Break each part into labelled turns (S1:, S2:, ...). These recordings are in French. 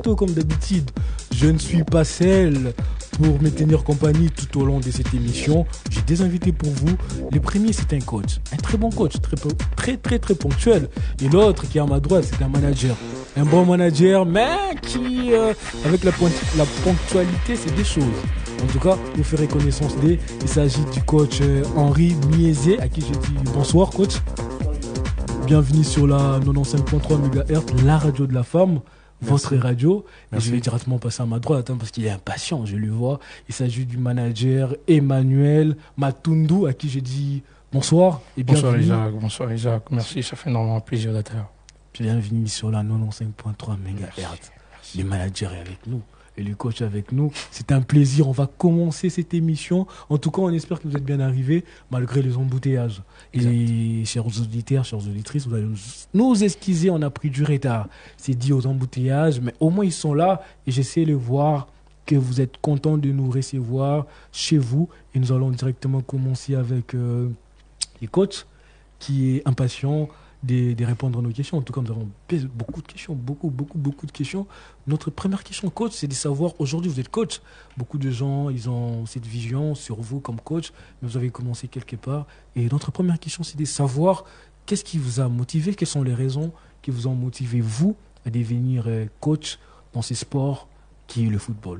S1: Comme d'habitude, je ne suis pas seul pour me tenir compagnie tout au long de cette émission. J'ai des invités pour vous. Le premier, c'est un coach, un très bon coach, très ponctuel. Et l'autre qui est à ma droite, c'est un manager. Un bon manager, mais qui, avec la ponctualité, c'est des choses. En tout cas, vous ferez connaissance d'eux. Il s'agit du coach Henri Miezé, à qui je dis bonsoir, coach. Bienvenue sur la 95.3 MHz, la radio de la femme. Votre radio. Et je vais directement passer à ma droite parce qu'il est impatient, je le vois. Il s'agit du manager Emmanuel Matundu, à qui je dis bonsoir et bienvenue.
S2: Bonsoir Isaac, merci, ça fait énormément plaisir d'être là.
S1: Bienvenue sur la 95.3 MHz. Le manager est avec nous et le coach avec nous. C'est un plaisir, on va commencer cette émission. En tout cas, on espère que vous êtes bien arrivés malgré les embouteillages. Et chers auditeurs, chères auditrices, vous allez nous excuser, on a pris du retard. C'est dit aux embouteillages, mais au moins ils sont là et j'essaie de voir que vous êtes contents de nous recevoir chez vous. Et nous allons directement commencer avec le coach qui est impatient de répondre à nos questions. En tout cas, nous avons beaucoup de questions, beaucoup de questions. Notre première question, coach, c'est de savoir, aujourd'hui vous êtes coach. Beaucoup de gens, ils ont cette vision sur vous comme coach, mais vous avez commencé quelque part. Et notre première question, c'est de savoir qu'est-ce qui vous a motivé, quelles sont les raisons qui vous ont motivé, vous, à devenir coach dans ce sport qui est le football.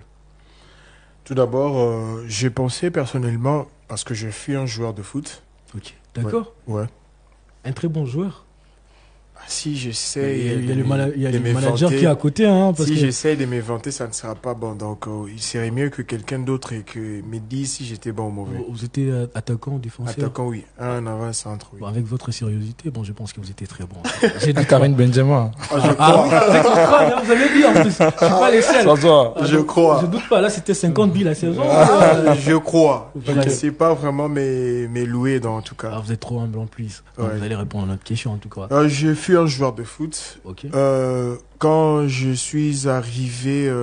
S3: Tout d'abord, j'ai pensé personnellement, parce que je suis un joueur de foot.
S1: Ok, d'accord.
S3: Ouais.
S1: Un très bon joueur.
S3: Si j'essaie
S1: il y a le manager qui est à côté.
S3: Si j'essaie de m'inventer, ça ne sera pas bon. Donc, il serait mieux que quelqu'un d'autre et que me dise si j'étais bon ou mauvais.
S1: Vous étiez attaquant ou défenseur?
S3: Attaquant, oui. Un avant-centre, oui.
S1: Bon, avec votre sérieuseté, je pense que vous étiez très bon.
S2: J'ai dit Karim Benzema.
S1: Vous avez dit en plus. Je suis pas les seuls.
S3: Je crois.
S1: Je doute pas. Là, c'était 50 billes la saison.
S3: Je crois. Je ne sais pas vraiment mes louer, en tout cas.
S1: Vous êtes trop humble en plus. Ouais. Vous allez répondre à notre question, en tout cas.
S3: Je suis un joueur de foot.
S1: Okay.
S3: Quand je suis arrivé,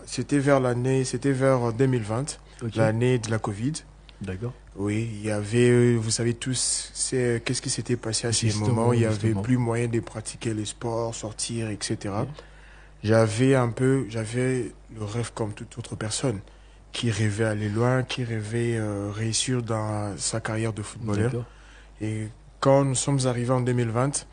S3: c'était vers 2020, okay. L'année de la Covid.
S1: D'accord.
S3: Oui, il y avait, vous savez tous, qu'est-ce qui s'était passé à ces moments. Il n'y avait plus moyen de pratiquer les sports, sortir, etc. Okay. J'avais le rêve comme toute autre personne qui rêvait aller loin, qui rêvait réussir dans sa carrière de footballeur.
S1: D'accord.
S3: Et quand nous sommes arrivés en 2020,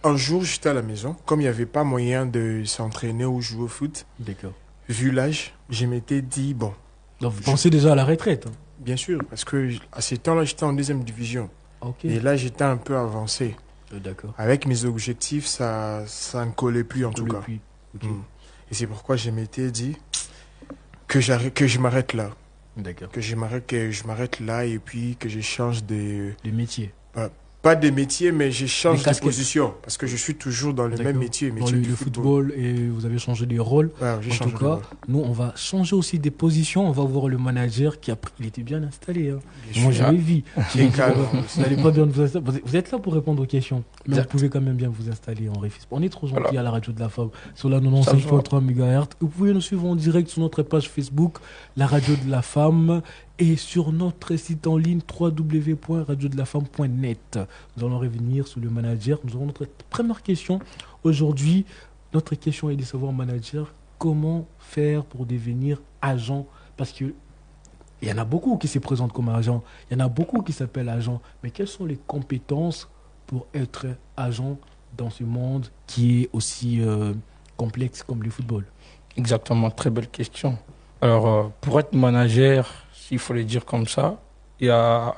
S3: un jour, j'étais à la maison. Comme il n'y avait pas moyen de s'entraîner ou jouer au foot,
S1: d'accord.
S3: Vu l'âge, je m'étais dit, bon.
S1: Donc vous pensez déjà à la retraite?
S3: Bien sûr, parce que à ce temps-là, j'étais en 2e division.
S1: Okay.
S3: Et là, j'étais un peu avancé.
S1: D'accord.
S3: Avec mes objectifs, ça ne collait plus en tout cas.
S1: Okay.
S3: Et c'est pourquoi je m'étais dit que je m'arrête là.
S1: D'accord.
S3: Que je m'arrête là et puis que je change de
S1: métier.
S3: Pas de métier, mais je change de position. Parce que je suis toujours dans le même métier.
S1: Dans le football, et vous avez changé de rôle.
S3: Ouais,
S1: en tout cas, nous, on va changer aussi des positions. On va voir le manager il était bien installé. Moi, j'avais vu. Vous n'allez pas bien vous installer. Vous êtes là pour répondre aux questions. Mais vous pouvez quand même bien vous installer en réfis. On est trop gentils à la radio de la femme sur la 95.3 MHz. Vous pouvez nous suivre en direct sur notre page Facebook, la radio de la femme, et sur notre site en ligne www.radiodelafemme.net. Nous allons revenir sur le manager. Nous aurons notre première question. Aujourd'hui, notre question est de savoir, manager, comment faire pour devenir agent? Parce qu'il y en a beaucoup qui se présentent comme agent. Il y en a beaucoup qui s'appellent agent. Mais quelles sont les compétences pour être agent dans ce monde qui est aussi complexe comme le football?
S2: Exactement, très belle question. Alors, pour être manager, s'il faut le dire comme ça, il n'y a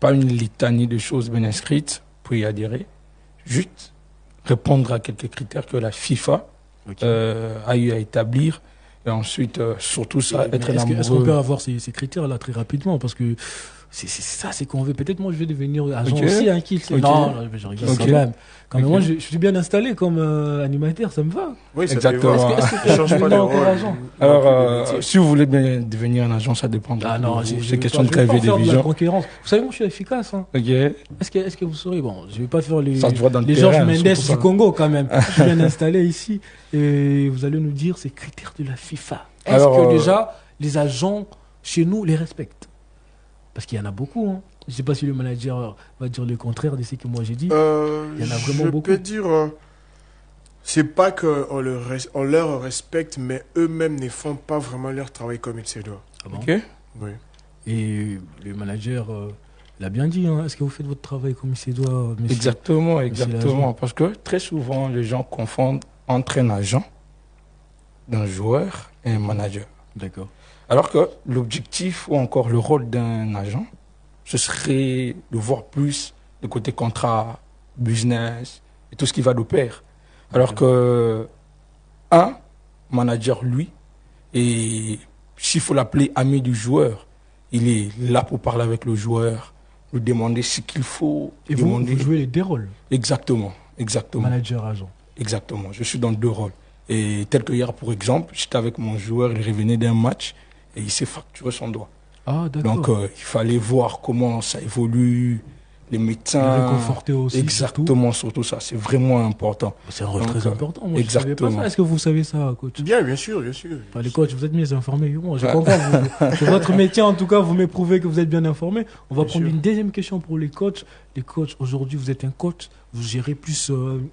S2: pas une litanie de choses bien inscrites pour y adhérer. Juste répondre à quelques critères que la FIFA a eu à établir. Et ensuite, surtout ça, être amoureux.
S1: Est-ce qu'on peut avoir ces critères-là très rapidement? Parce que c'est ça, c'est qu'on veut. Peut-être moi, je vais devenir agent aussi. Non, je rigole quand même. Moi, je suis bien installé comme animateur, ça me va.
S3: Oui, ça
S2: exactement.
S1: Est-ce que change pas de rôle?
S2: Alors, si vous voulez bien devenir un agent, ça dépend.
S1: Ah non,
S2: c'est question de créer des visions.
S1: Vous savez, moi, je suis efficace.
S2: Ok.
S1: Est-ce que vous saurez? Bon, je vais pas faire les
S2: Georges
S1: Mendes du Congo quand même. Je suis bien installé ici et vous allez nous dire ces critères de la FIFA. Est-ce que déjà les agents chez nous les respectent? Parce qu'il y en a beaucoup. Je ne sais pas si le manager va dire le contraire de ce que moi j'ai dit.
S3: Il y en a vraiment beaucoup. Je peux dire, C'est pas qu'on leur respecte, mais eux-mêmes ne font pas vraiment leur travail comme il se doit.
S1: Ah bon?
S2: Ok.
S3: Oui.
S1: Et le manager l'a bien dit, hein. Est-ce que vous faites votre travail comme il se doit, monsieur?
S2: Exactement,
S1: Monsieur
S2: exactement.
S1: l'agent.
S2: Parce que très souvent, les gens confondent entre un agent, d'un joueur et un manager.
S1: D'accord.
S2: Alors que l'objectif ou encore le rôle d'un agent, ce serait de voir plus le côté contrat, business et tout ce qui va de pair. Alors que un manager, lui, et s'il faut l'appeler ami du joueur, il est là pour parler avec le joueur, lui demander ce qu'il faut.
S1: Et vous
S2: demander...
S1: jouez les deux rôles,
S2: Exactement, exactement.
S1: manager-agent.
S2: Exactement, je suis dans 2 rôles. Et tel que hier, pour exemple, j'étais avec mon joueur, il revenait d'un match et il s'est fracturé son doigt.
S1: Ah, d'accord.
S2: Donc, il fallait voir comment ça évolue, les médecins.
S1: Le réconforter aussi.
S2: Exactement, surtout ça, c'est vraiment important.
S1: C'est un rôle
S2: Donc,
S1: très important. Moi,
S2: exactement.
S1: je savais pas ça. Est-ce que vous savez ça, coach?
S3: Bien sûr, bien sûr.
S1: Enfin, les coachs, vous êtes mieux informés que moi. Je comprends. Sur votre métier, en tout cas, vous m'éprouvez que vous êtes bien informés. On va
S3: Bien
S1: prendre
S3: sûr.
S1: une deuxième question pour les coachs. Les coachs, aujourd'hui, vous êtes un coach. Vous gérez plus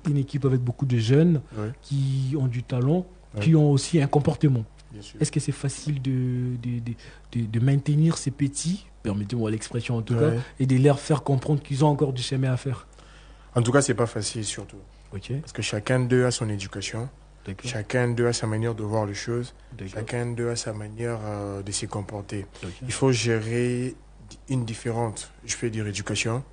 S1: une équipe avec beaucoup de jeunes
S3: Oui,
S1: qui ont du talent,
S3: Ouais.
S1: qui ont aussi un comportement.
S3: bien sûr.
S1: Est-ce que c'est facile de maintenir ces petits, permettez-moi l'expression en tout cas,
S3: Ouais.
S1: et de leur faire comprendre qu'ils ont encore du chemin à faire?
S3: En tout cas, c'est pas facile surtout.
S1: Ok,
S3: Parce que chacun d'eux a son éducation,
S1: d'accord.
S3: chacun d'eux a sa manière de voir les choses,
S1: D'accord.
S3: chacun d'eux a sa manière de se comporter.
S1: Ok.
S3: Il faut gérer une différente, je peux dire, éducation,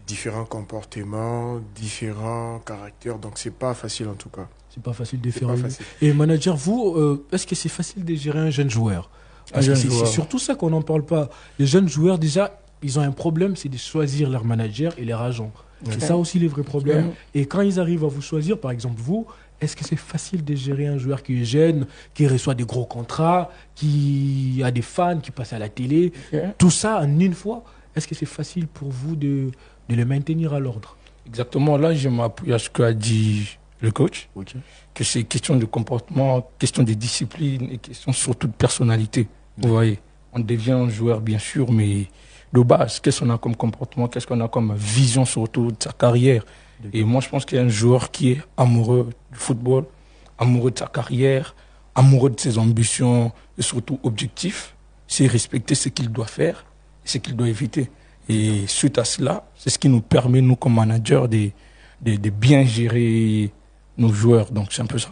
S3: différents comportements, différents caractères. Donc, c'est pas facile en tout cas.
S1: C'est pas facile de
S3: C'est
S1: faire.
S3: pas facile.
S1: Et manager, vous, est-ce que c'est facile de gérer un jeune joueur? Parce
S2: Un
S1: que
S2: jeune
S1: c'est
S2: joueur.
S1: surtout ça qu'on n'en parle pas. Les jeunes joueurs, déjà, ils ont un problème, c'est de choisir leur manager et leur agent. C'est ça aussi les vrais problèmes. Et quand ils arrivent à vous choisir, par exemple vous, est-ce que c'est facile de gérer un joueur qui est jeune, qui reçoit des gros contrats, qui a des fans, qui passe à la télé,
S2: Ok.
S1: tout ça en une fois? Est-ce que c'est facile pour vous de le maintenir à l'ordre?
S2: Exactement, là, je m'appuie à ce qu'a dit le coach, que c'est question de comportement, question de discipline et question surtout de personnalité. Vous voyez, on devient un joueur, bien sûr, mais de base, qu'est-ce qu'on a comme comportement, qu'est-ce qu'on a comme vision surtout de sa carrière. Et moi, je pense qu'il y a un joueur qui est amoureux du football, amoureux de sa carrière, amoureux de ses ambitions et surtout objectif, c'est respecter ce qu'il doit faire et ce qu'il doit éviter. Et suite à cela, c'est ce qui nous permet, nous, comme managers, de bien gérer nos joueurs. Donc, c'est un peu ça.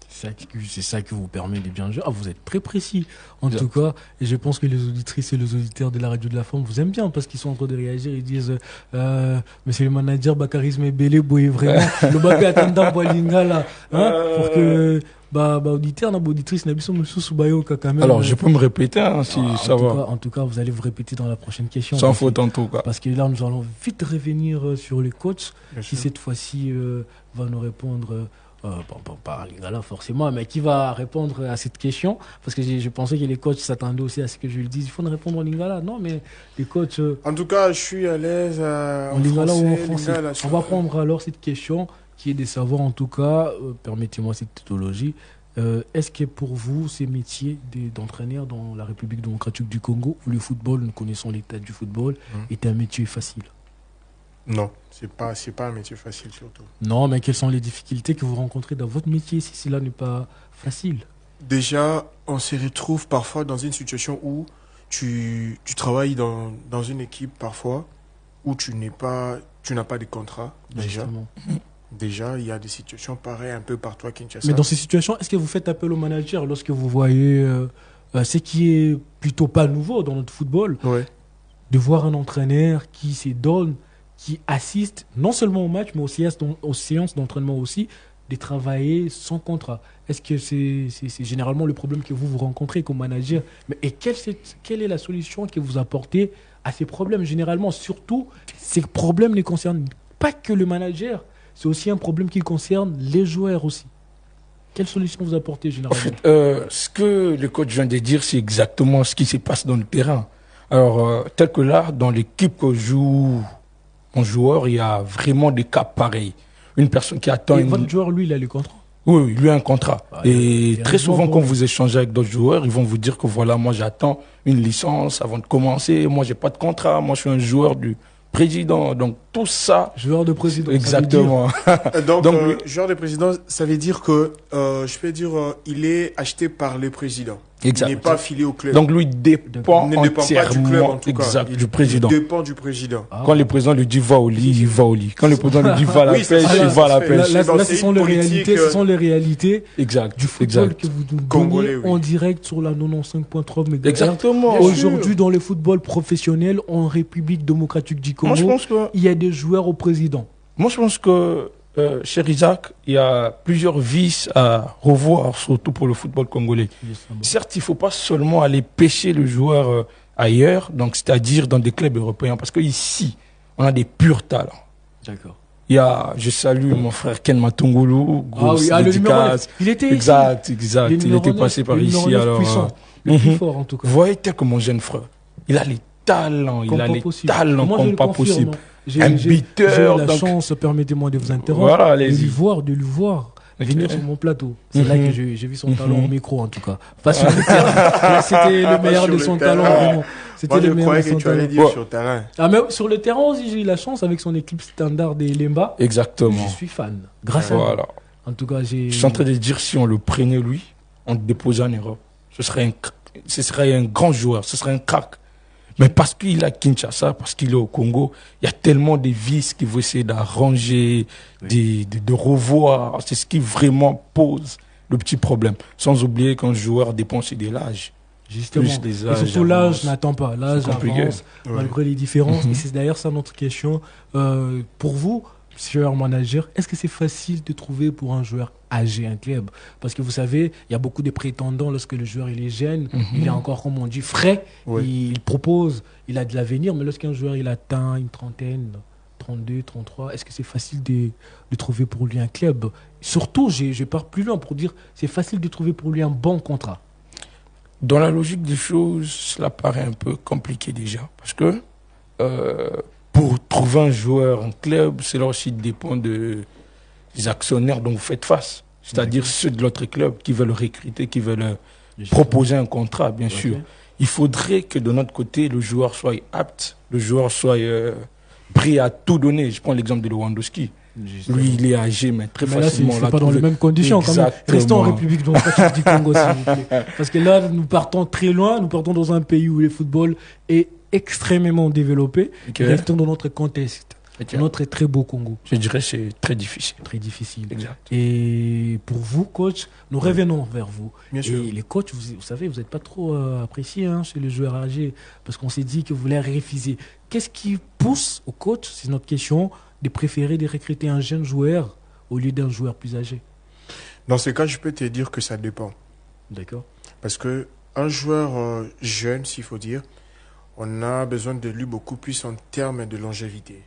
S1: C'est ça qui vous permet de bien gérer. Ah, vous êtes très précis, en
S2: Exact.
S1: tout cas. Et je pense que les auditrices et les auditeurs de la radio de la Femme vous aiment bien parce qu'ils sont en train de réagir. Ils disent Monsieur le manager, Bakarisme est belé, boy, vraiment. Le Baké attendant Boalinga, là. Pour que. Auditeur, auditrice,
S2: Alors, je peux me répéter, hein, si ça va.
S1: En tout cas, vous allez vous répéter dans la prochaine question.
S2: Sans faute en tout cas.
S1: Parce que là, nous allons vite revenir sur les coachs
S3: Bien
S1: qui
S3: sûr.
S1: cette fois-ci va nous répondre, pas Lingala forcément, mais qui va répondre à cette question. Parce que je pensais que les coachs s'attendaient aussi à ce que je le dise. Il faut nous répondre en Lingala. Non, mais les coachs
S3: En tout cas, je suis à l'aise
S1: en
S3: en
S1: Lingala ou en
S3: français.
S1: français.
S3: Lingala,
S1: On va prendre alors cette question qui est de savoir en tout cas, permettez-moi cette tautologie, est-ce que pour vous, ces métiers d'entraîneur dans la République démocratique du Congo, où le football, nous connaissons l'état du football, est un métier facile?
S3: Non, c'est pas un métier facile surtout.
S1: Non, mais quelles sont les difficultés que vous rencontrez dans votre métier si cela n'est pas facile?
S3: Déjà, on se retrouve parfois dans une situation où tu travailles dans une équipe parfois où tu n'as pas de contrat déjà.
S1: Justement.
S3: Déjà, il y a des situations pareilles un peu partout à Kinshasa.
S1: Mais dans ces situations, est-ce que vous faites appel au manager lorsque vous voyez ce qui est plutôt pas nouveau dans notre football,
S3: Ouais.
S1: de voir un entraîneur qui se donne, qui assiste non seulement au match, mais aux séances d'entraînement aussi, de travailler sans contrat? Est-ce que c'est généralement le problème que vous rencontrez comme manager? Et quelle est la solution que vous apportez à ces problèmes? Généralement, surtout, ces problèmes ne concernent pas que le manager, c'est aussi un problème qui concerne les joueurs aussi. Quelle solution vous apportez
S2: En
S1: généralement?
S2: fait, ce que le coach vient de dire, c'est exactement ce qui se passe dans le terrain. Alors, tel que là, dans l'équipe que joue mon joueur, il y a vraiment des cas pareils. Une personne qui attend...
S1: Et votre joueur, lui, il a le contrat?
S2: Oui, lui a un contrat. Et
S1: il y a
S2: très
S1: raison
S2: souvent,
S1: pour
S2: quand
S1: lui.
S2: vous échangez avec d'autres joueurs, ils vont vous dire que voilà, moi j'attends une licence avant de commencer. Moi, j'ai pas de contrat. Moi, je suis un joueur du président. Donc tout ça.
S1: Joueur de président.
S2: Exactement.
S3: Donc, joueur de président, ça veut dire que, je peux dire, il est acheté par le président.
S2: Exact.
S3: Il n'est pas affilié au club.
S2: Donc lui dépend
S3: il ne dépend pas du club, en tout
S2: exact,
S3: cas.
S2: du président.
S3: Il dépend du président.
S2: Quand le président lui dit va au lit, il va au lit. Quand le président lui dit va à la
S3: Oui,
S2: pêche,
S3: c'est ça,
S2: il va à la pêche.
S1: Là, ce sont les réalités, ce sont les réalités
S2: Exact.
S1: du football que vous nous donnez en direct sur la 95.3 MHz.
S2: Exactement.
S1: Aujourd'hui, dans le football professionnel en République démocratique du Congo,
S2: moi, je pense que
S1: il y a des joueurs au président.
S2: Moi, je pense que, cher Isaac, il y a plusieurs vices à revoir, surtout pour le football congolais. Certes, il ne faut pas seulement aller pêcher le joueur ailleurs, donc c'est-à-dire dans des clubs européens, parce qu'ici, on a des purs talents.
S1: D'accord.
S2: Je salue mon frère Ken Matungulu, grosse
S1: le numéro 9. Il était
S2: exact. Il était
S1: 9,
S2: passé par ici. Alors,
S1: puissant, le plus fort en tout cas.
S2: Vous voyez, tel que mon jeune frère, il a les talents, comme pas possible. Un buteur.
S1: J'ai la chance, permettez-moi de vous interrompre,
S2: voilà,
S1: de lui voir venir sur mon plateau. C'est là que j'ai vu son talent au micro, en tout cas. Pas sur le terrain. Là, c'était le meilleur de son talent, vraiment.
S3: Moi, je croyais que tu allais dire sur le terrain.
S1: Ah, mais sur le terrain aussi, j'ai eu la chance avec son équipe standard des Lemba.
S2: Exactement.
S1: Je suis fan. Grâce à lui. En tout cas,
S2: je suis en train de dire, si on le prenait, lui, on le déposait en Europe, ce serait un grand joueur, ce serait un crack. Mais parce qu'il est à Kinshasa, parce qu'il est au Congo, il y a tellement de vices qu'il veut essayer d'arranger, de revoir. C'est ce qui vraiment pose le petit problème. Sans oublier qu'un joueur dépend aussi de l'âge.
S1: Justement. Et surtout l'âge n'attend pas. L'âge avance malgré les différences. Et c'est d'ailleurs ça notre question. Pour vous, joueur manager, est-ce que c'est facile de trouver pour un joueur âgé un club? Parce que vous savez, il y a beaucoup de prétendants lorsque le joueur il est jeune, il est encore, comme on dit, frais, il propose, il a de l'avenir, mais lorsqu'un joueur il atteint une trentaine, 32, 33, est-ce que c'est facile de trouver pour lui un club? Surtout, je pars plus loin pour dire, c'est facile de trouver pour lui un bon contrat.
S2: Dans la logique des choses, cela paraît un peu compliqué déjà, parce que pour trouver un joueur, un club, cela aussi dépend des actionnaires dont vous faites face. C'est-à-dire ceux de l'autre club qui veulent recruter, qui veulent proposer un contrat, bien sûr. Il faudrait que de notre côté, le joueur soit apte, le joueur soit prêt à tout donner. Je prends l'exemple de Lewandowski. Lui, il est âgé, mais très facilement.
S1: Là, c'est pas dans les mêmes conditions. Quand même. Restons en République démocratique du Congo, s'il vous plaît. Parce que là, nous partons très loin. Nous partons dans un pays où le football est extrêmement développé. Restons dans notre contexte. Notre très beau Congo.
S2: Je dirais que c'est très difficile.
S1: Très difficile.
S2: Exact.
S1: Et pour vous, coach, nous revenons vers vous.
S3: Bien sûr.
S1: Et les coachs, vous savez, vous n'êtes pas trop appréciés chez les joueurs âgés parce qu'on s'est dit que vous les refuser. Qu'est-ce qui pousse au coach, c'est notre question, de préférer de recruter un jeune joueur au lieu d'un joueur plus âgé?
S3: Dans ce cas, je peux te dire que ça dépend.
S1: D'accord.
S3: Parce que un joueur jeune, s'il faut dire, on a besoin de lui beaucoup plus en termes de longévité.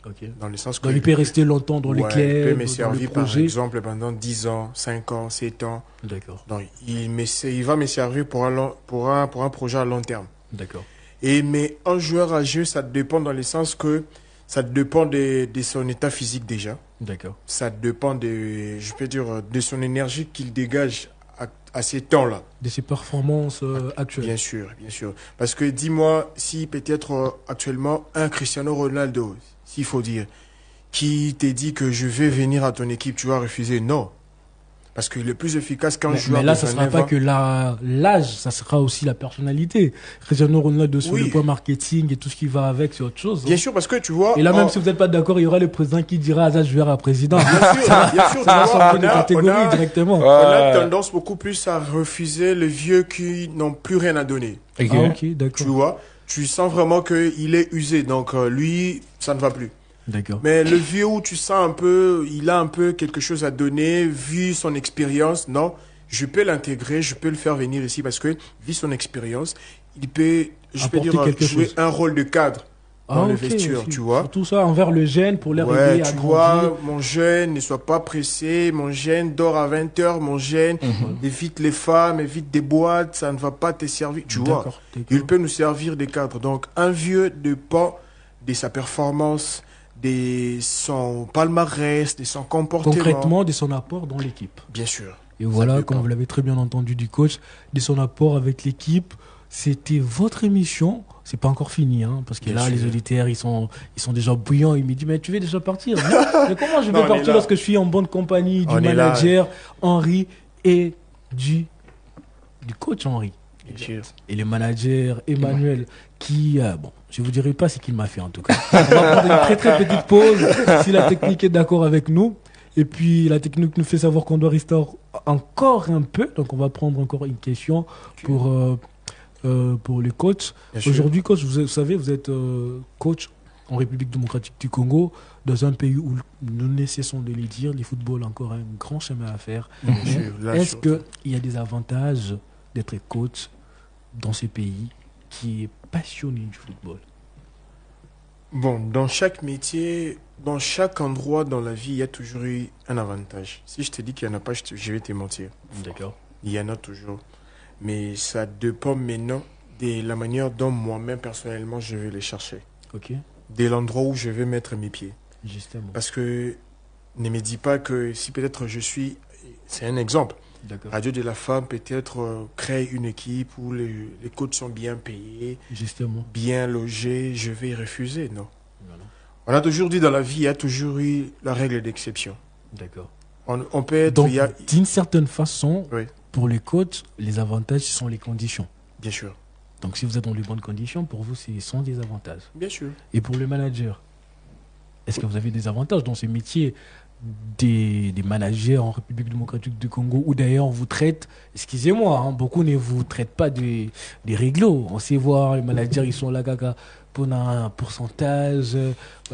S1: Okay.
S3: Dans le sens que
S1: il peut rester longtemps dans les clubs,
S3: il peut me servir par exemple pendant 10 ans, 5 ans, 7 ans.
S1: D'accord.
S3: Donc il va me servir pour un projet à long terme.
S1: D'accord.
S3: Mais un joueur âgé, ça dépend dans le sens que ça dépend de son état physique déjà.
S1: D'accord.
S3: Ça dépend de son énergie qu'il dégage à ces temps-là.
S1: De ses performances actuelles.
S3: Bien sûr, bien sûr. Parce que dis-moi, si peut-être actuellement un Cristiano Ronaldo, s'il faut dire, qui te dit que je vais venir à ton équipe, tu vas refuser? Non. Parce que le plus efficace qu'un joueur...
S1: Mais là, ça ne sera pas que l'âge, ça sera aussi la personnalité. Cristiano Ronaldo sur le point marketing et tout ce qui va avec, c'est autre chose.
S3: Bien sûr, parce que tu vois...
S1: Et là, même si vous n'êtes pas d'accord, il y aura le président qui dira « Ah, je verrai à président ».
S3: Bien sûr,
S1: directement.
S3: On a tendance beaucoup plus à refuser les vieux qui n'ont plus rien à donner.
S1: Okay. Ah, ok, d'accord.
S3: Tu vois, tu sens vraiment qu'il est usé, donc lui, ça ne va plus.
S1: D'accord.
S3: Mais le vieux où tu sens un peu, il a un peu quelque chose à donner, vu son expérience, non, je peux l'intégrer, je peux le faire venir ici parce que, vu son expérience, il peut, jouer un rôle de cadre dans le vestiaire, tu vois.
S1: Tout ça envers le jeune pour les aider à
S3: tu
S1: grandir.
S3: vois, mon jeune, ne sois pas pressé, mon jeune dort à 20h, mon jeune, évite les femmes, évite des boîtes, ça ne va pas te servir, tu vois. Il peut nous servir des cadres. Donc, un vieux dépend de sa performance, de son palmarès, de son comportement.
S1: Concrètement, de son apport dans l'équipe.
S3: Bien sûr.
S1: Et voilà, comme vous l'avez très bien entendu du coach, de son apport avec l'équipe, C'était votre émission. C'est pas encore fini, hein, parce que
S3: Bien
S1: là,
S3: sûr.
S1: les auditeurs, ils sont déjà bouillants. Ils me disent, mais tu veux déjà partir? Non, mais comment je
S3: Non,
S1: vais
S3: on est
S1: partir
S3: là.
S1: lorsque je suis en bonne compagnie du
S3: On est là.
S1: manager Henri et du coach Henri?
S3: Bien sûr.
S1: Et le manager Emmanuel, qui, bon, je vous dirai pas ce qu'il m'a fait en tout cas. On va prendre une très très petite pause, si la technique est d'accord avec nous. Et puis la technique nous fait savoir qu'on doit rester encore un peu. Donc on va prendre encore une question pour le coach.
S3: Bien sûr.
S1: Aujourd'hui, coach, vous savez, vous êtes coach en République démocratique du Congo, dans un pays où nous ne cessons de le dire, le football a encore un grand chemin à faire.
S3: Bien sûr. Là,
S1: Est-ce
S3: surtout.
S1: qu'il y a des avantages d'être coach dans ce pays qui est passionné du football?
S3: Bon, dans chaque métier, dans chaque endroit dans la vie, il y a toujours eu un avantage. Si je te dis qu'il n'y en a pas, je vais te mentir.
S1: D'accord.
S3: Il y en a toujours. Mais ça dépend maintenant de la manière dont moi-même, personnellement, je vais les chercher.
S1: Ok,
S3: De l'endroit où je vais mettre mes pieds.
S1: justement.
S3: Parce que ne me dis pas que si peut-être je suis... C'est un exemple.
S1: D'accord.
S3: Radio de la Femme peut-être crée une équipe où les coachs sont bien payés,
S1: Justement.
S3: bien logés. Je vais y refuser, non.
S1: Voilà.
S3: On a toujours dit dans la vie, il y a toujours eu la règle d'exception.
S1: D'accord.
S3: On peut être...
S1: Donc,
S3: il y a-
S1: d'une certaine façon,
S3: Oui,
S1: pour les coachs, les avantages ce sont les conditions.
S3: bien sûr.
S1: Donc, si vous êtes dans les bonnes conditions, pour vous, ce sont des avantages.
S3: Bien sûr.
S1: Et pour le manager, est-ce que vous avez des avantages dans ce métier des managers en République démocratique du Congo, où d'ailleurs on vous traite, excusez-moi, hein, beaucoup ne vous traitent pas des réglos. On sait voir, les managers, ils sont là, gaga, pour un pourcentage,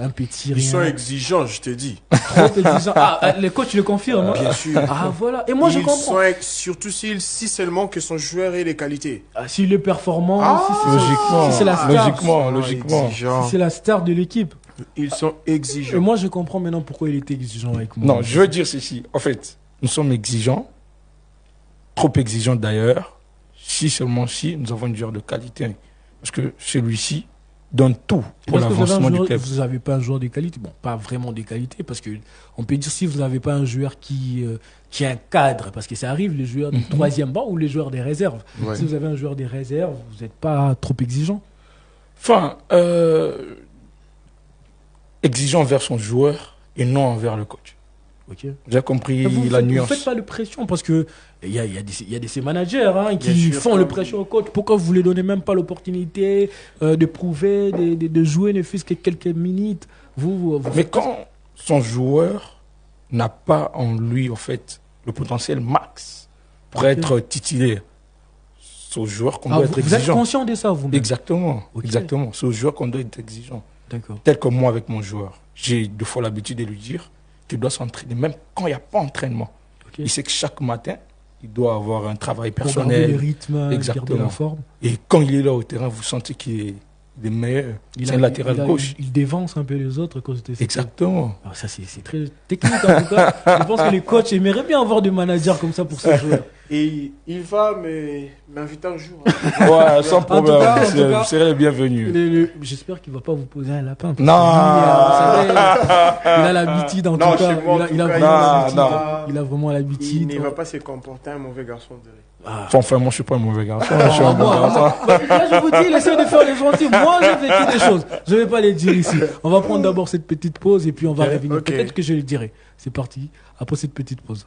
S1: un petit
S3: Ils sont
S1: rien.
S3: exigeants, je te dis.
S1: Trop exigeant. Les coachs le confirment.
S3: Bien
S1: Hein.
S3: sûr.
S1: Ah, voilà. Et moi, je
S3: Ils
S1: comprends.
S3: sont surtout si seulement que son joueur ait les qualités.
S1: Ah, s'il est performant,
S3: Ah,
S2: Logiquement,
S1: si c'est la star,
S2: logiquement.
S3: Exigeants.
S1: si c'est la star de l'équipe.
S3: Ils sont
S1: Et
S3: exigeants.
S1: moi, je comprends maintenant pourquoi il était exigeant avec moi.
S2: Non, je veux dire ceci. En fait, nous sommes exigeants, trop exigeants d'ailleurs, si seulement si nous avons un joueur de qualité. Parce que celui-ci donne tout pour
S1: Parce que
S2: l'avancement du club.
S1: vous n'avez pas un joueur de qualité. Bon, pas vraiment de qualité, parce que on peut dire si vous n'avez pas un joueur qui est un cadre, parce que ça arrive, les joueurs du troisième banc ou les joueurs des réserves.
S3: Ouais.
S1: Si vous avez un joueur des réserves, vous n'êtes pas trop exigeant.
S2: Enfin, exigeant envers son joueur et non envers le coach.
S1: Ok.
S2: J'ai compris
S1: Vous
S2: la
S1: ne
S2: nuance.
S1: faites pas de pression, parce que il y a de ces managers hein, qui
S3: Bien sûr,
S1: font
S3: comme-
S1: le pression au coach. Pourquoi vous ne lui donnez même pas l'opportunité de prouver, de jouer ne fût-ce que quelques minutes? Vous
S2: Mais quand son joueur n'a pas en lui, en fait, le potentiel max pour
S1: Ok.
S2: être titulaire, c'est au joueur qu'on
S1: Ah,
S2: doit
S1: vous
S2: être
S1: êtes
S2: exigeant.
S1: conscient de ça, vous-même?
S2: Exactement,
S1: Ok.
S2: exactement. C'est au joueur qu'on doit être exigeant.
S1: D'accord.
S2: Tel que moi avec mon joueur. J'ai deux fois l'habitude de lui dire qu'il doit s'entraîner, même quand il n'y a pas d'entraînement.
S1: Ok.
S2: Il sait que chaque matin, il doit avoir un travail
S1: Pour garder le
S2: personnel.
S1: rythme, garder
S2: Exactement.
S1: la forme.
S2: Et quand il est là au terrain, vous sentez qu'il est des meilleurs. C'est un latéral gauche.
S1: Il dévance un peu les autres à cause de ça.
S2: Exactement.
S1: Ah, ça, c'est très technique en tout cas. Je pense que les coachs aimeraient bien avoir des managers comme ça pour ces joueurs.
S3: Et il va m'inviter un jour. Hein.
S2: Ouais, sans problème.
S1: en tout
S2: Vous
S1: cas,
S2: serez les bienvenus.
S1: J'espère qu'il ne va pas vous poser un lapin. parce que
S2: Non.
S1: lui, vous savez, il a l'habitude en
S3: Non,
S1: tout cas.
S3: chez moi, en
S1: Il a
S3: tout cas,
S1: vraiment
S2: non,
S1: l'habitude.
S2: non.
S1: Il a vraiment
S3: Il
S1: l'habitude.
S3: ne va pas se comporter un mauvais garçon de rire.
S1: Ah.
S2: Enfin, moi, je suis pas un mauvais garçon. Je suis un bon
S1: Moi,
S2: garçon.
S1: là, je vous dis, il essaie de faire les gentils. Moi, j'ai vécu des choses. Je ne vais pas les dire ici. On va prendre d'abord cette petite pause et puis on va
S3: Ok,
S1: revenir.
S3: ok.
S1: Peut-être que je les dirai. C'est parti. Après cette petite pause.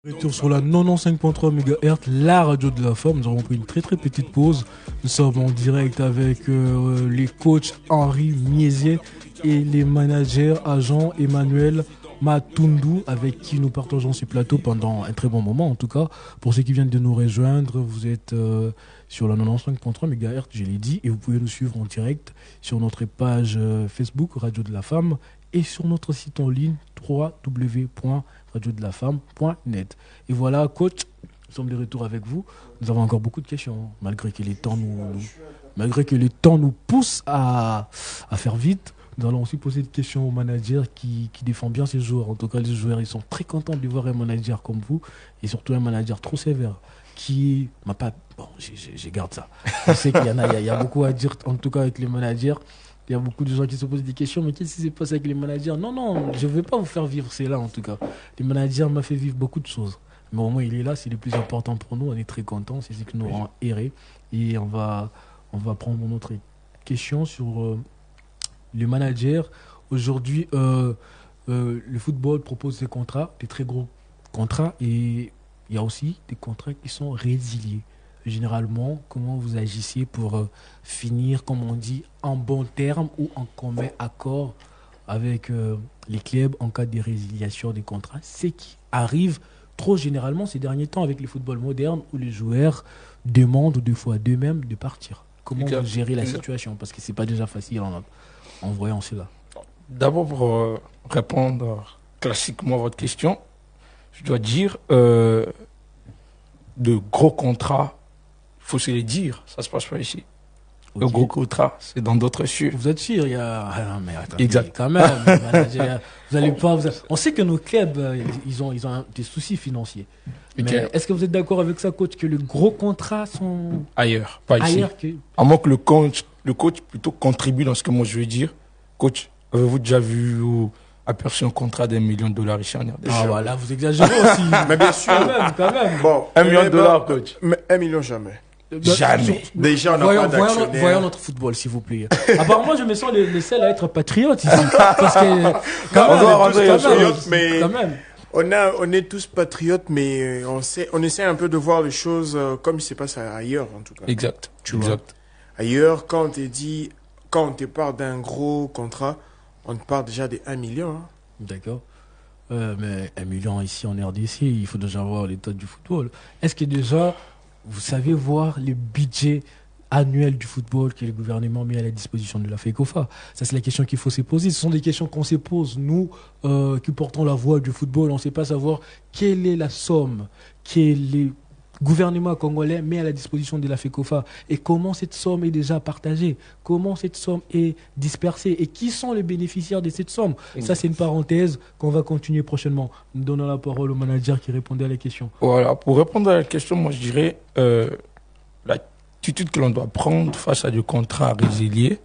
S1: Retour sur la 95.3 MHz, la radio de la femme. Nous avons pris une très très petite pause. Nous sommes en direct avec les coachs Henri Miesier et les managers agents Emmanuel Matundu, avec qui nous partageons ce plateau pendant un très bon moment. En tout cas, pour ceux qui viennent de nous rejoindre, vous êtes sur la 95.3 MHz, je l'ai dit, et vous pouvez nous suivre en direct sur notre page Facebook Radio de la Femme et sur notre site en ligne www.radiodelafemme.net. Et voilà, coach, nous sommes de retour avec vous. Nous avons encore beaucoup de questions, malgré que les temps nous poussent à faire vite. Nous allons aussi poser des questions aux managers qui défendent bien ces joueurs. En tout cas, les joueurs, ils sont très contents de voir un manager comme vous, et surtout un manager trop sévère, qui m'a pas... Bon, je garde ça. Je sais qu'il y en a, il y a beaucoup à dire, en tout cas avec les managers. Il y a beaucoup de gens qui se posent des questions, mais qu'est-ce qui s'est passé avec les managers? Non, je ne vais pas vous faire vivre cela en tout cas. Les managers m'ont fait vivre beaucoup de choses. Mais au moins, il est là, c'est le plus important pour nous. On est très contents, c'est ce qui nous rend errés. Et on va prendre une autre question sur les managers. Aujourd'hui, le football propose des contrats, des très gros contrats, et il y a aussi des contrats qui sont résiliés. Généralement, comment vous agissez pour finir, comme on dit, en bon terme ou en commun accord avec les clubs en cas de résiliation des contrats? C'est qui arrive trop généralement ces derniers temps avec les footballs modernes où les joueurs demandent des fois d'eux-mêmes de partir. Comment vous gérez la situation? Parce que ce n'est pas déjà facile en voyant cela.
S2: D'abord, pour répondre classiquement à votre question, je dois dire de gros contrats, il faut se les dire, ça ne se passe pas ici. Okay. Le gros contrat, c'est dans d'autres cieux.
S1: Vous êtes sûr, il y a... Ah non, mais attendez,
S2: exact.
S1: Quand même, vous allez pas... On sait que nos clubs, ils ont des soucis financiers. Okay. Mais est-ce que vous êtes d'accord avec ça, coach, que les gros contrats sont...
S2: Ailleurs, pas ici. À moins que le coach plutôt contribue dans ce que moi je veux dire. Coach, avez-vous déjà vu ou aperçu un contrat d'$1 million ici en RDC?
S1: Ah voilà, vous exagérez aussi.
S3: Mais bien sûr.
S1: Quand même.
S3: Bon,
S2: $1 million, coach.
S3: Mais $1 million, jamais.
S2: Jamais.
S3: Déjà, on n'a pas d'actionnaire.
S1: Voyons notre football, s'il vous plaît. Apparemment, je me sens les seuls à être patriotes ici. Parce que,
S3: on doit rentrer patriotes, mais quand même. On est tous patriotes, mais on essaie un peu de voir les choses comme il se passe ailleurs, en tout cas.
S2: Exact.
S3: Tu vois. Ailleurs, quand on te parle d'un gros contrat, on te parle déjà de $1 million. Hein.
S1: D'accord. Mais $1 million ici en RDC, il faut déjà voir l'état du football. Est-ce que déjà, vous savez voir les budgets annuels du football que le gouvernement met à la disposition de la FECOFA? Ça, c'est la question qu'il faut se poser. Ce sont des questions qu'on se pose, nous, qui portons la voix du football. On ne sait pas savoir quelle est la somme que le gouvernement congolais met à la disposition de la FECOFA et comment cette somme est déjà partagée, comment cette somme est dispersée et qui sont les bénéficiaires de cette somme. Ça, c'est une parenthèse qu'on va continuer prochainement. Nous donnons la parole au manager qui répondait à la question.
S2: Voilà, pour répondre à la question, moi je dirais l'attitude que l'on doit prendre face à des contrats résiliés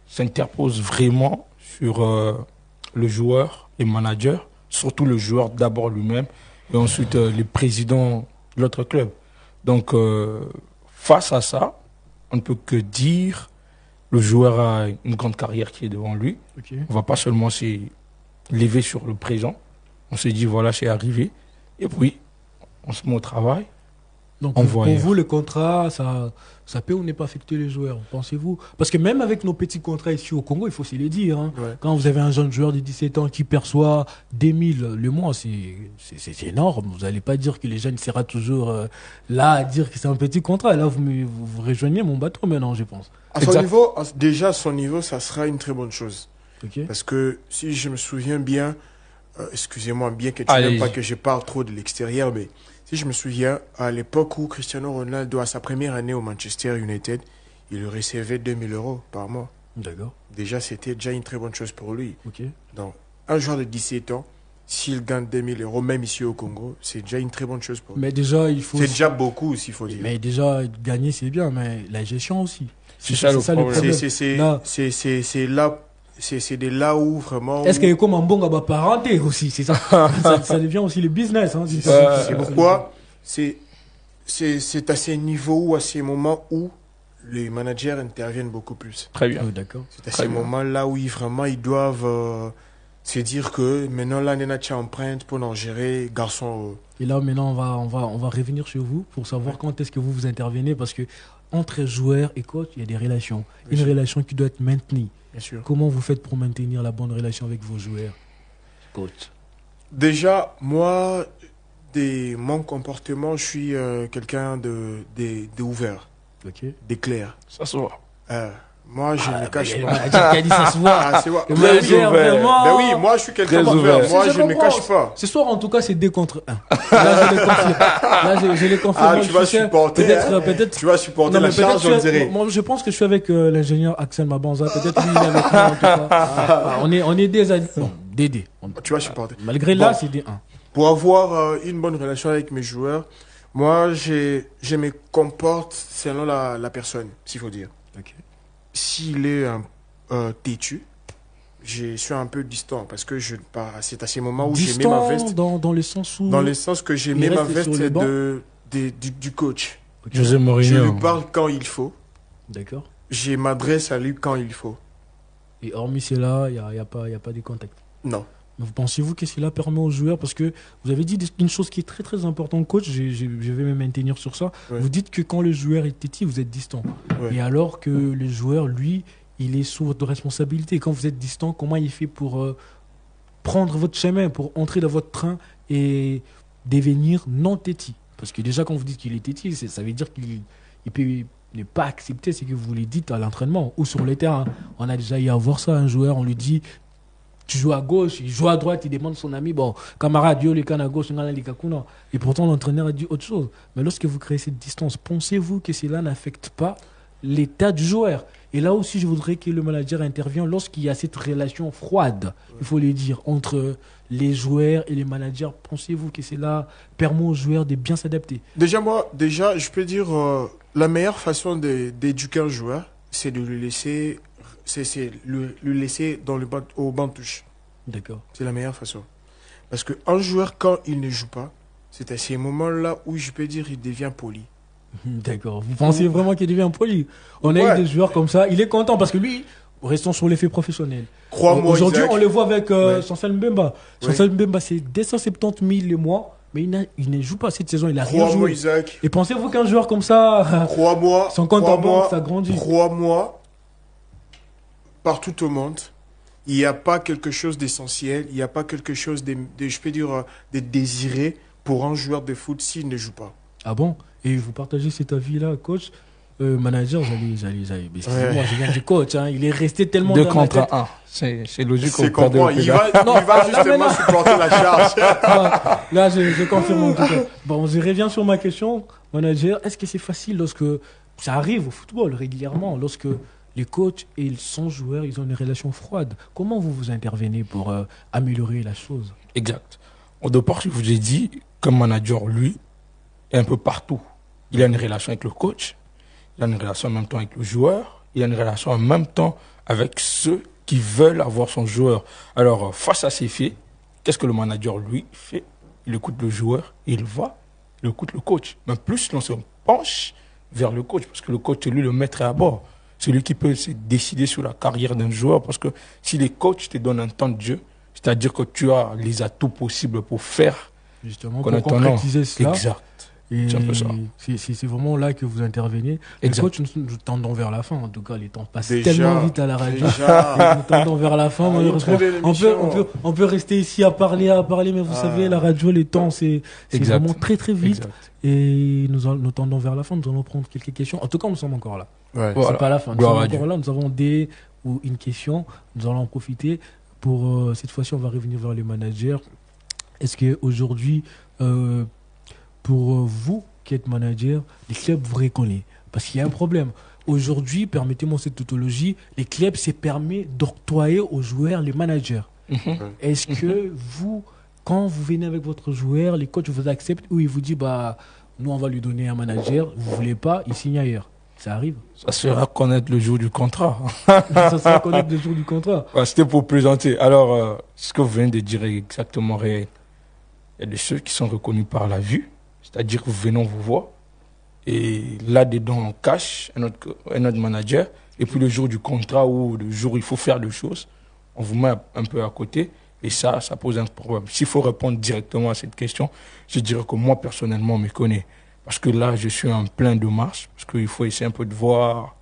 S2: s'interpose vraiment sur le joueur et le manager, surtout le joueur d'abord lui-même, et ensuite les présidents de l'autre club. Donc, face à ça, on ne peut que dire le joueur a une grande carrière qui est devant lui. Okay. On ne va pas seulement se lever sur le présent. On se dit, voilà, c'est arrivé. Et puis, on se met au travail.
S1: Donc, pour vous, le contrat, ça peut ou n'est pas affecter les joueurs, pensez-vous? Parce que même avec nos petits contrats ici au Congo, il faut se les dire. Hein, ouais. Quand vous avez un jeune joueur de 17 ans qui perçoit 20 000 le mois, c'est énorme. Vous n'allez pas dire que les jeunes seront toujours là à dire que c'est un petit contrat. Là, vous rejoignez mon bateau maintenant, je pense.
S3: À son niveau, déjà, à son niveau, ça sera une très bonne chose.
S1: Okay.
S3: Parce que si je me souviens bien, excusez-moi bien que tu n'aimes pas que je parle trop de l'extérieur, mais si je me souviens, à l'époque où Cristiano Ronaldo, à sa première année au Manchester United, il recevait 2 000 € par mois.
S1: D'accord.
S3: Déjà, c'était déjà une très bonne chose pour lui.
S1: Okay.
S3: Donc, un joueur de 17 ans, s'il gagne 2 000 €, même ici au Congo, c'est déjà une très bonne chose pour lui.
S1: Mais déjà, il faut...
S3: C'est déjà beaucoup aussi, il faut dire.
S1: Mais déjà, gagner, c'est bien, mais la gestion aussi.
S2: C'est ça le problème.
S3: C'est de là où vraiment...
S1: Est-ce qu'il y a comme un bon gaba parenté aussi? C'est ça. Ça devient aussi le business. Hein,
S3: c'est pourquoi c'est à ces niveaux ou à ces moments où les managers interviennent beaucoup plus.
S2: Très bien.
S1: D'accord.
S3: C'est à ces moments-là où ils doivent C'est dire que maintenant, là, Nena tient empreinte pour en gérer garçon.
S1: Et là, maintenant, on va revenir sur vous pour savoir quand est-ce que vous intervenez, parce que entre joueurs et coach, il y a des relations. Une relation qui doit être maintenue.
S3: Bien sûr.
S1: Comment vous faites pour maintenir la bonne relation avec vos joueurs, coach?
S3: Déjà, moi, mon comportement, je suis quelqu'un de ouvert, d'éclair.
S2: Ça se voit.
S3: Moi, je ne cache
S1: Il
S3: pas.
S1: a dit ça se voit.
S3: Ah, c'est vrai.
S1: Le manager, vraiment.
S3: Ben oui, moi, je suis quelqu'un d'ouvert. Moi, je ne me cache pas.
S1: Ce soir, en tout cas, c'est 2 contre 1. Là, je les confirme. Là, je les confirme.
S3: Ah,
S1: Moi,
S3: tu vas supporter.
S1: Peut-être.
S3: Tu vas supporter
S1: Non,
S3: la
S1: mais peut-être
S3: charge, on dirait.
S1: moi, je pense que je suis avec l'ingénieur Axel Mabanza. Peut-être lui, il est avec moi, en tout cas. On est des alliés. Bon, DD.
S3: Tu vas supporter.
S1: Malgré là, c'est des 1.
S3: Pour avoir une bonne relation avec mes joueurs, moi, je me comporte selon la personne, s'il faut dire.
S1: Ok.
S3: S'il est têtu, je suis un peu distant parce que c'est à ces moments où j'ai mis ma veste.
S1: Dans le sens où.
S3: Dans le sens que j'ai mis ma veste du coach.
S1: Okay.
S2: José Mourinho.
S3: Je lui parle quand il faut.
S1: D'accord.
S3: Je m'adresse à lui quand il faut.
S1: Et hormis cela, il n'y a pas de contact.
S3: Non.
S1: Vous pensez-vous que cela permet aux joueurs, parce que vous avez dit une chose qui est très très importante, coach, je vais me maintenir sur ça.
S3: Ouais.
S1: Vous dites que quand le joueur est têtu, vous êtes distant.
S3: Ouais.
S1: Et alors que le joueur, lui, il est sous votre responsabilité. Quand vous êtes distant, comment il fait pour prendre votre chemin, pour entrer dans votre train et devenir non têtu? Parce que déjà, quand vous dites qu'il est têtu, ça veut dire qu'il peut ne pas accepter ce que vous lui dites à l'entraînement ou sur le terrain. On a déjà eu à voir ça, un joueur, on lui dit... Tu joues à gauche, il joue à droite, il demande son ami, bon, camarade, Dieu, les cannes à gauche, et pourtant l'entraîneur a dit autre chose. Mais lorsque vous créez cette distance, pensez-vous que cela n'affecte pas l'état du joueur? Et là aussi, je voudrais que le manager intervienne lorsqu'il y a cette relation froide, il faut le dire, entre les joueurs et les managers. Pensez-vous que cela permet aux joueurs de bien s'adapter?
S3: Déjà, je peux dire, la meilleure façon d'éduquer un joueur, c'est de le laisser... C'est le laisser au banc de touche.
S1: D'accord.
S3: C'est la meilleure façon. Parce qu'un joueur, quand il ne joue pas, c'est à ces moments-là où je peux dire il devient poli.
S1: D'accord. Vous pensez vraiment qu'il devient poli? On a eu des joueurs comme ça. Il est content parce que lui, restons sur l'effet professionnel.
S3: Crois-moi,
S1: aujourd'hui,
S3: Isaac,
S1: on le voit avec Chancel Mbemba. Chancel Mbemba, c'est 270 000 le mois. Mais il ne joue pas cette saison, il a rien joué.
S3: Isaac.
S1: Et pensez-vous qu'un joueur comme ça,
S3: crois-moi,
S1: son compte en banque, ça grandit?
S3: Crois-moi, partout au monde, il n'y a pas quelque chose d'essentiel, il n'y a pas quelque chose je peux dire, de désiré pour un joueur de foot s'il ne joue pas.
S1: Ah bon? Et vous partagez cet avis-là, coach? Manager, j'allais. Excusez-moi, je viens du coach. Hein. Il est resté tellement
S2: 2
S1: dans
S2: contre
S1: ma tête.
S2: 1. C'est logique.
S3: C'est comprend. Il va justement supporter la charge.
S1: Là, je confirme en tout cas. Bon, je reviens sur ma question, manager. Est-ce que c'est facile lorsque ça arrive au football régulièrement, lorsque les coachs et son joueur, ils ont une relation froide? Comment vous intervenez pour améliorer la chose?
S2: Exact. Au départ, je vous ai dit, comme manager, lui, est un peu partout. Il a une relation avec le coach, il a une relation en même temps avec le joueur, il a une relation en même temps avec ceux qui veulent avoir son joueur. Alors, face à ces faits, qu'est-ce que le manager, lui, fait? Il écoute le joueur, il écoute le coach. Mais plus, l'on se penche vers le coach, parce que le coach, c'est lui le maître à bord. C'est lui qui peut se décider sur la carrière d'un joueur, parce que si les coachs te donnent un temps de jeu, c'est-à-dire que tu as les atouts possibles pour faire
S1: justement pour concrétiser cela.
S2: Exact. C'est un peu ça.
S1: C'est vraiment là que vous intervenez.
S2: Exact.
S1: Les coachs, nous tendons vers la fin. En tout cas, les temps passent
S3: Déjà,
S1: tellement vite à la radio. Nous tendons vers la fin. Malheureusement, on peut rester ici à parler, mais vous savez, la radio, les temps, c'est vraiment très très vite.
S2: Exact.
S1: Et nous tendons vers la fin. Nous allons prendre quelques questions. En tout cas, nous sommes encore là.
S3: Ouais.
S1: C'est pas la fin. Nous
S2: Gloire
S1: sommes
S2: à Dieu.
S1: encore là. Nous avons une question. Nous allons en profiter. Pour cette fois-ci, on va revenir vers les managers. Est-ce qu'aujourd'hui, pour vous qui êtes manager, les clubs vous reconnaissent? Parce qu'il y a un problème. Aujourd'hui, permettez-moi cette tautologie, les clubs se permettent d'octroyer aux joueurs les managers. Est-ce que vous, quand vous venez avec votre joueur, les coachs vous acceptent ou ils vous disent, nous on va lui donner un manager, vous ne voulez pas, il signe ailleurs? Ça arrive?
S2: Ça se fera connaître le jour du contrat.
S1: Ça se fera connaître le jour du contrat.
S2: Ouais, c'était pour plaisanter. Alors, ce que vous venez de dire est exactement réel. Il y a de ceux qui sont reconnus par la vue, c'est-à-dire que vous venez, on vous voit, et là-dedans, on cache un autre manager, et puis le jour du contrat ou le jour où il faut faire des choses, on vous met un peu à côté, Et ça pose un problème. S'il faut répondre directement à cette question, je dirais que moi, personnellement, on me connaît. Parce que là, je suis en plein démarche, parce qu'il faut essayer un peu de voir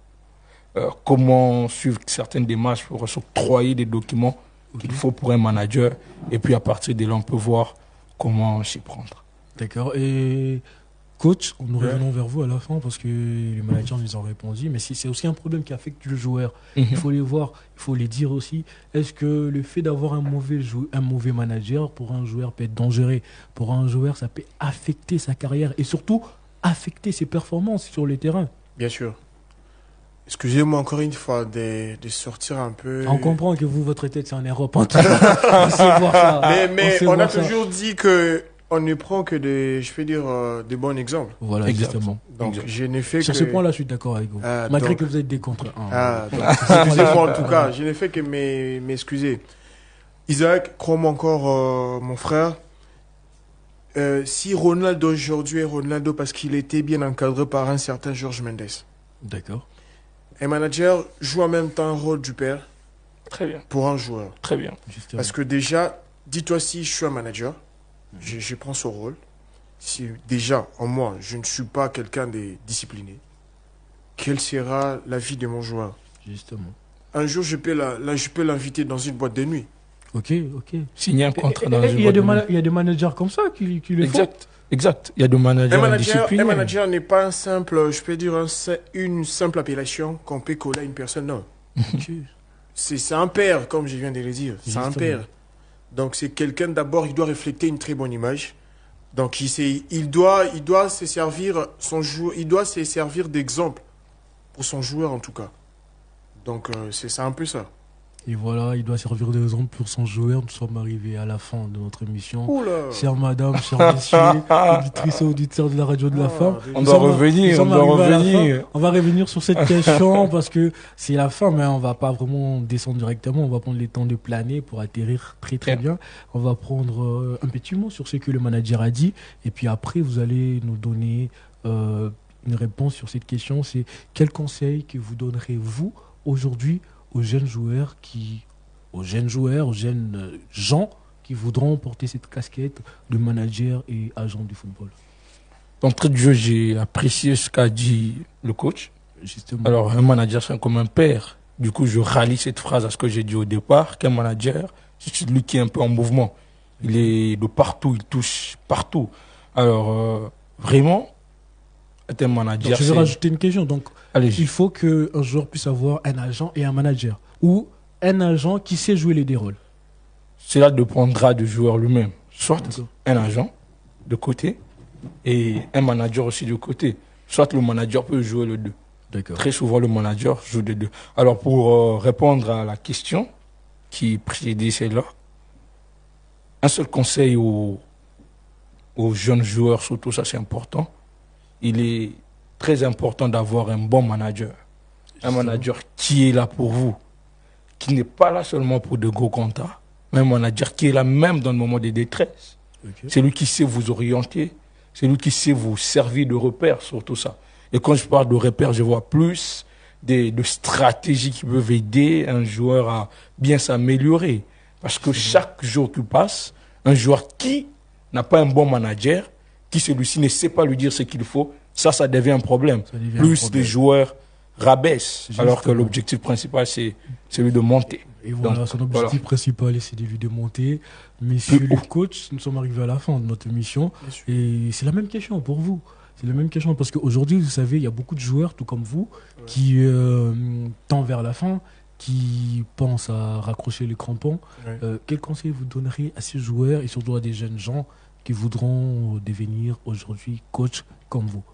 S2: comment suivre certaines démarches pour s'octroyer des documents qu'il faut pour un manager. Et puis, à partir de là, on peut voir comment s'y prendre.
S1: D'accord. Et coach, nous revenons vers vous à la fin parce que les managers nous ont répondu. Mais si c'est aussi un problème qui affecte le joueur, il faut les voir, il faut les dire aussi. Est-ce que le fait d'avoir un mauvais manager pour un joueur peut être dangereux? Pour un joueur, ça peut affecter sa carrière et surtout affecter ses performances sur le terrain.
S3: Bien sûr. Excusez-moi encore une fois de sortir un peu.
S1: On comprend que vous, votre tête, c'est en Europe. En tout cas. On sait voir ça.
S3: Mais on a toujours dit que on ne prend que des bons exemples.
S1: Voilà, exactement.
S3: Donc, je n'ai fait
S1: sur
S3: que...
S1: ce point-là, je suis d'accord avec vous. Malgré que vous êtes des contre un.
S3: Excusez-moi, en tout cas, je n'ai fait que m'excuser. Isaac, crois-moi encore, mon frère, si Ronaldo aujourd'hui est Ronaldo parce qu'il était bien encadré par un certain George Mendes.
S1: D'accord.
S3: Un manager joue en même temps un rôle du père.
S2: Très bien.
S3: Pour un joueur.
S2: Très bien.
S3: Justement. Parce que déjà, dis-toi si je suis un manager, je prends ce rôle. Si déjà, en moi, je ne suis pas quelqu'un de discipliné, quelle sera la vie de mon joueur?
S1: Justement.
S3: Un jour, je peux l'inviter dans une boîte de nuit.
S1: Ok.
S2: Signer un contrat dans une boîte de nuit.
S1: Il y a des managers comme ça qui le font.
S2: Exact. Il y a des managers disciplinés.
S3: Un manager n'est pas un simple, je peux dire, une simple appellation qu'on peut coller à une personne. Non. C'est un père, comme je viens de le dire. C'est un père. Donc, c'est quelqu'un, d'abord, il doit refléter une très bonne image. Donc, il doit se servir d'exemple pour son joueur, en tout cas. Donc, c'est un peu ça.
S1: Et voilà, il doit servir d'exemple pour son joueur. Nous sommes arrivés à la fin de notre émission. Chère madame, chers messieurs, auditrices et auditeurs de la radio de la fin.
S2: On doit revenir.
S1: On va revenir sur cette question parce que c'est la fin, mais on va pas vraiment descendre directement. On va prendre le temps de planer pour atterrir très bien. On va prendre un petit mot sur ce que le manager a dit. Et puis après, vous allez nous donner une réponse sur cette question. C'est quel conseil que vous donnerez, vous, aujourd'hui, aux jeunes joueurs, aux jeunes gens qui voudront porter cette casquette de manager et agent du football.
S2: D'entrée de jeu, j'ai apprécié ce qu'a dit le coach.
S1: Justement.
S2: Alors, un manager, c'est comme un père. Du coup, je rallie cette phrase à ce que j'ai dit au départ, qu'un manager, c'est celui qui est un peu en mouvement. Il est de partout, il touche partout. Alors, vraiment, être un manager...
S1: Donc, je vais rajouter une question. Donc, il faut qu'un joueur puisse avoir un agent et un manager. Ou un agent qui sait jouer les deux rôles.
S2: Cela dépendra du joueur lui-même. Soit un agent de côté et un manager aussi de côté. Soit le manager peut jouer les deux. Très souvent, le manager joue les deux. Alors, pour répondre à la question qui précédait celle-là, un seul conseil aux jeunes joueurs, surtout ça c'est important, il est très important d'avoir un bon manager. Un manager qui est là pour vous, qui n'est pas là seulement pour de gros contrats, mais un manager qui est là même dans le moment de détresse. C'est lui qui sait vous orienter, c'est lui qui sait vous servir de repère sur tout ça. Et quand je parle de repère, je vois plus de stratégies qui peuvent aider un joueur à bien s'améliorer. Parce que chaque jour qui passe, un joueur qui n'a pas un bon manager, qui celui-ci ne sait pas lui dire ce qu'il faut, ça devient un problème. Plus des joueurs rabaissent, alors que l'objectif principal, c'est celui de monter.
S1: Et voilà, donc, son objectif principal, c'est celui de monter. Messieurs les coachs, nous sommes arrivés à la fin de notre émission. Et c'est la même question pour vous. C'est la même question parce qu'aujourd'hui, vous savez, il y a beaucoup de joueurs, tout comme vous, qui tendent vers la fin, qui pensent à raccrocher les crampons. Quel conseil vous donneriez à ces joueurs et surtout à des jeunes gens qui voudront devenir aujourd'hui coach comme vous?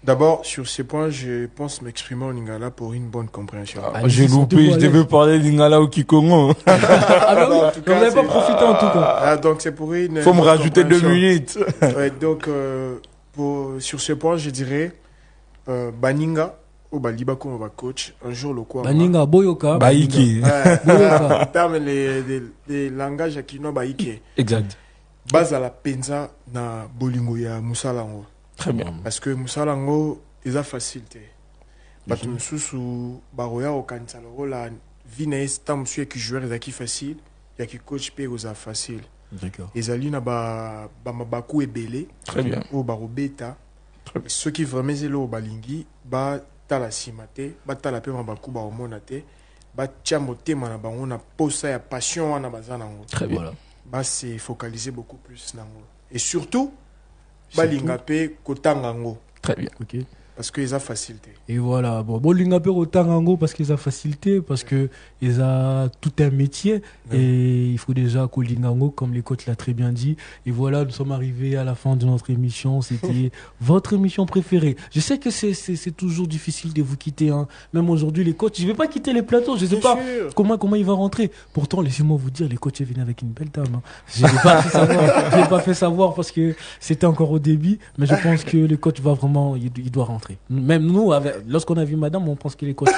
S3: D'abord, sur ces points, je pense m'exprimer en lingala pour une bonne compréhension.
S2: J'ai loupé, je devais parler lingala ou kikongo.
S1: Vous n'avez pas profité en tout cas.
S3: Donc c'est pour une...
S2: Faut me rajouter 2 minutes.
S3: Donc, sur ce point, je dirais Baninga ou Balibako, on va coach. Un jour, le quoi.
S1: Baninga, Boyoka.
S2: Baiki.
S3: En termes de langage akino, Baiki.
S2: Exact.
S3: Base à la penza na bolingo ya Moussalango.
S2: Très bien.
S3: Parce que Moussalango, ils ont facilité. Parce que Baroya au Kansaloro, la vie n'est pas qui joueur qui facile. il y a qui coach pe aux facile.
S1: D'accord.
S3: Ezali na ba mabaku ebele.
S2: Très bien.
S3: Au barobeta. Ceux qui vraiment zelo au balingi ba tala simate, ba tala pe mabaku ba omonate, ba tiamote mana bango na posa ya passion wana bazana ngo.
S2: Très bien.
S1: Voilà.
S3: Ba se focaliser beaucoup plus nango. Et surtout balinga pe kotanga ngo.
S2: Très bien.
S1: Ok.
S3: Parce que ils ont facilité.
S1: Et voilà, bon l'ingapé autant en gros parce qu'ils ont facilité, parce que ils ont tout un métier et il faut déjà qu'au Lingango, comme les coachs l'a très bien dit. Et voilà, nous sommes arrivés à la fin de notre émission. C'était votre émission préférée. Je sais que c'est toujours difficile de vous quitter, hein. Même aujourd'hui, les coachs, je vais pas quitter les plateaux. Je sais pas comment il va rentrer. Pourtant, laissez-moi vous dire, les coachs viennent avec une belle dame, hein. Je l'ai pas fait savoir. Je l'ai pas fait savoir parce que c'était encore au début, mais je pense que le coach va vraiment, il doit rentrer. Même nous, lorsqu'on a vu madame, on pense qu'il est coach.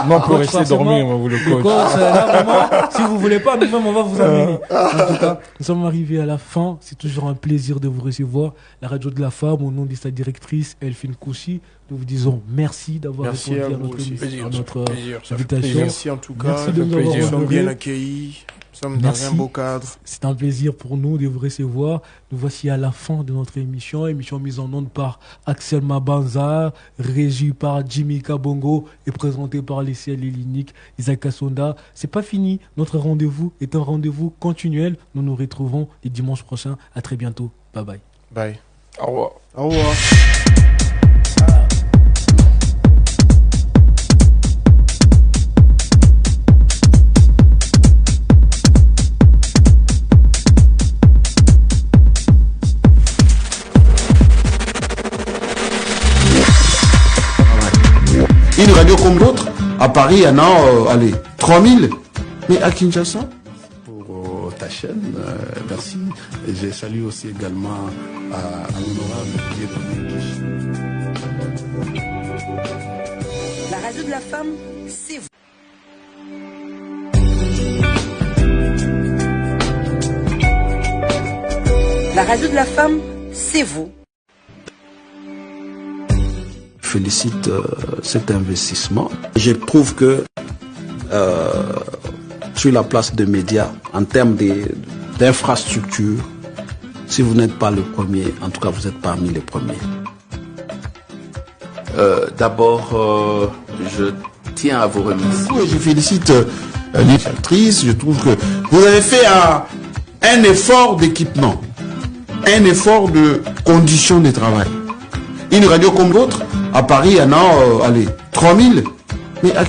S2: Non, on peut rester dormir, vous le coach.
S1: Là, vraiment, si vous voulez pas, nous-mêmes, on va vous amener. En tout cas, nous sommes arrivés à la fin. C'est toujours un plaisir de vous recevoir. La radio de la femme, au nom de sa directrice, Elphine Kouchi, nous vous disons merci d'avoir répondu à notre invitation.
S3: Merci en tout cas.
S1: Merci de nous avoir
S3: Nous sommes bien accueillis. Nous sommes dans un beau cadre.
S1: C'est un plaisir pour nous de vous recevoir. Nous voici à la fin de notre émission mise en onde par Axel Mabanza, régie par Jimmy Kabongo et présentée par les ciels Linique, Isaac Sonda. C'est pas fini. Notre rendez-vous est un rendez-vous continuel. Nous nous retrouvons les dimanches prochains. À très bientôt. Bye bye.
S3: Bye.
S2: Au revoir.
S3: Au revoir.
S4: Une radio comme d'autres, à Paris, il y en a, 3000. Mais à Kinshasa?
S5: Pour ta chaîne, merci. Et je salue aussi également à l'honorable Dieu.
S6: La radio de la femme, c'est vous. La radio de la femme, c'est vous.
S4: Félicite cet investissement. Je trouve que sur la place de médias, en termes d'infrastructure, si vous n'êtes pas le premier, en tout cas vous êtes parmi les premiers.
S5: D'abord, je tiens à vous remercier.
S4: Je félicite l'initiatrice. Je trouve que vous avez fait un effort d'équipement, un effort de conditions de travail. Une radio comme d'autres, à Paris, il y en a 3000. Mais à